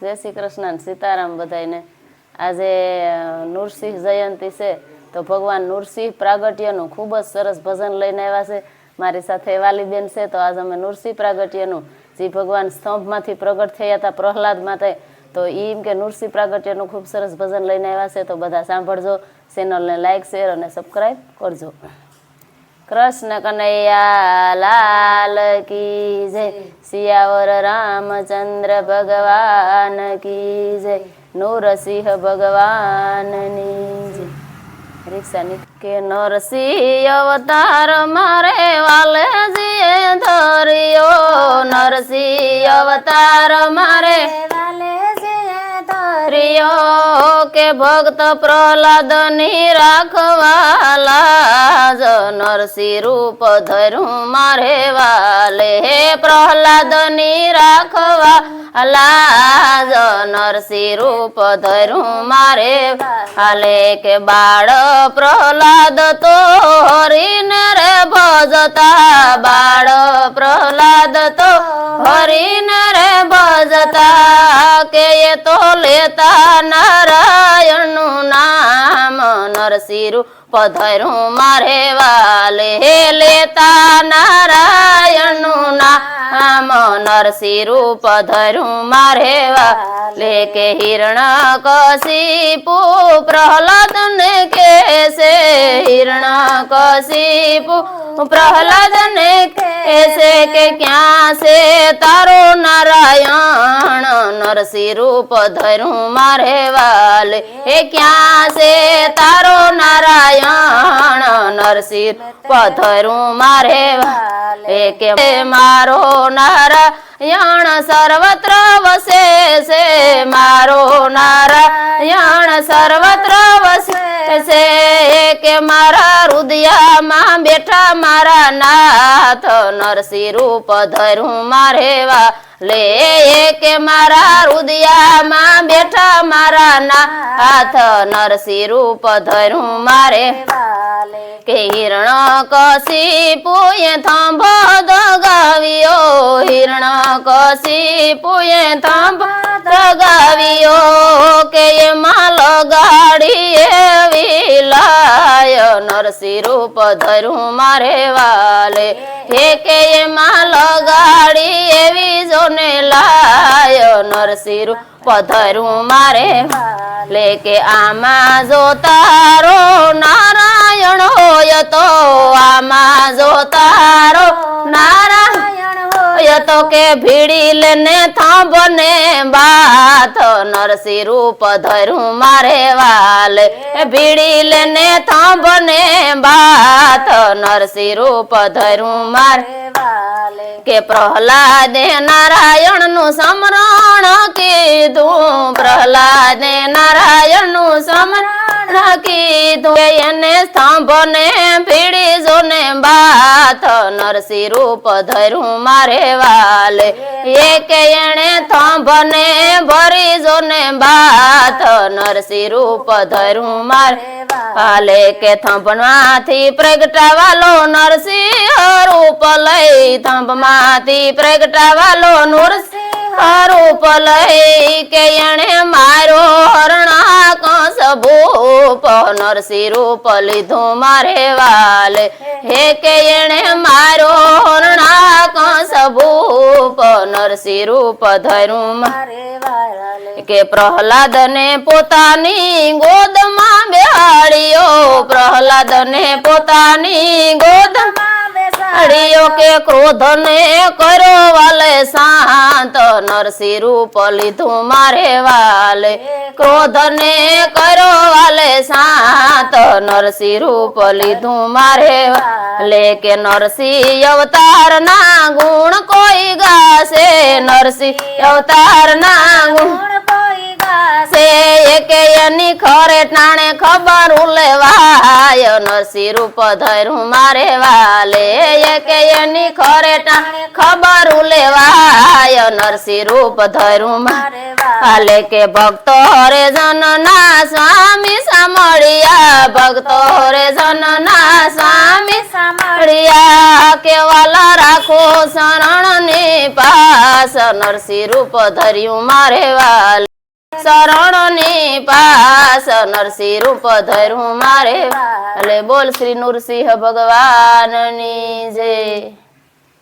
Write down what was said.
जय श्री कृष्ण सीताराम बधाईने। आज नृसिंह जयंती है तो भगवान नृसिंह प्रागट्यनु खूब ज सरस भजन लईने आव्या छे। मारी साथे वालीबेन छे तो आज अमे नृसिंह प्रागट्यनु जे भगवान स्तंभमांथी प्रगट थया हता प्रहलाद माटे तो एम के नृसिंह प्रागट्यनु खूब सरस भजन लईने आव्या छे। तो बधा सांभळजो, चेनल ने लाइक शेर और सब्सक्राइब करजो। कृष्ण कन्हैया लाल की जय, सियावर रामचंद्र भगवान की जय, नरसिंह भगवान जय। रिक्शा के नरसिंह अवतार मारे वाले जी धरियो, नरसिंह अवतार मारे वाले धरियो के भक्त प्रहलाद नी राखवाला, नरसिंह रूप धरू मारे वाले प्रहलाद नी राखवाला, नरसिंह रूप धरू मारे वाले के बाळ प्रहलाद तो हरिने रे भजता, बाळ प्रहलाद तो हरिने रे भजता, के ये तो लेता नारायण नाम, नरसिंह रूप धरू मारे वाले लेता नारायण नाम, नरसिंह रूप धरू मारे वाले के हिरण्यकशिपु प्रहलाद ने कैसे, हिरण्यकशिपु प्रहलाद ने कैसे के क्या से तारो नारायण, नरसिंह रूप धरू मारे वाले हे क्या से तारो नारायण, नरसिंह रूप धरू मारे वाले के मारो नारायण सर्वत्र वसे से, मारो नारायण सर्वत्र वसे से, के मारा हृदय मां बैठा मारा नाथ, नरसिंह रूप धरू मारे वाले के मारा हृदय मां बैठा मारा नाथ, नरसिंह रूप धरू मारे वाले के हिरण्यकशिपु ये थंभ दगावियो, हिरण्यकशिपु ये थंभ दगावियो, के ये माल गाड़ी विलाय, नरसिंह रूप धरू मारे वाले हे के ये माल गाड़ी एवी जोने लाय, नरसिंह रूप धरू मारे वाले के आमा जो तारो नारायण होय तो, आमा जो तारो नारायण होय तो, के भीड़ी लेने थांबने बात, नरसिंह रूप धरू मारे वाले भीड़ी लेने थांबने बात, नरसिंह रूप धरू मारे वाले के प्रहलाद नारायण नु समरण कीधु, प्रहलाद नारायण नु समरण कीधु, एने स्तंभने भीड़ी जोने बात, नरसिंह रूप धरू मारे वाले ये के एने थंभने भरी जोने बात, नरसिंह रूप धरू मारे वाले के थंभमाथी प्रगटावालो नरसिंह रूप लई, थंभमाथी प्रगटावालो नरसिंह रूप लई, के एने मारो हरणाकंस भूप, नरसिंह रूप लीधु मारे वाले हे के एने मारो हरणाकंस भूप, नरसिंह रूप धरू मारे वाले के प्रहलाद ने पोतानी गोद मां बेहाड़ियो, प्रहलाद ने पोतानी गोद अड़ियो के क्रोध ने करो वाले शांत, नरसिंह रूप लीधु मारे वाले क्रोध ने करो वाले शांत, नरसिंह रूप लीधु मारे वाले के नरसिंह अवतार ना गुण कोई गासे, नरसिंह अवतार ना गुण से કે એની ખરે ટાણે ખબર લેવાય નરસિંહ રૂપ ધર્યું મારે વાલે કે એની ખરે ટાણે ખબર લેવાય નરસિંહ રૂપ ધર્યું મારે વાલે કે ભક્તો રે જનના સ્વામી સાંભળ્યા ભક્તો રે જનના સ્વામી સાંભળ્યા કેવાલા રાખો શરણ ને પાસ નરસિંહ રૂપ ધર્યું મારે વાલે શરણ ની પાસ નરસિંહ રૂપ ધર્યું મારે વાલે બોલ શ્રી નૃસિંહ ભગવાનની જય।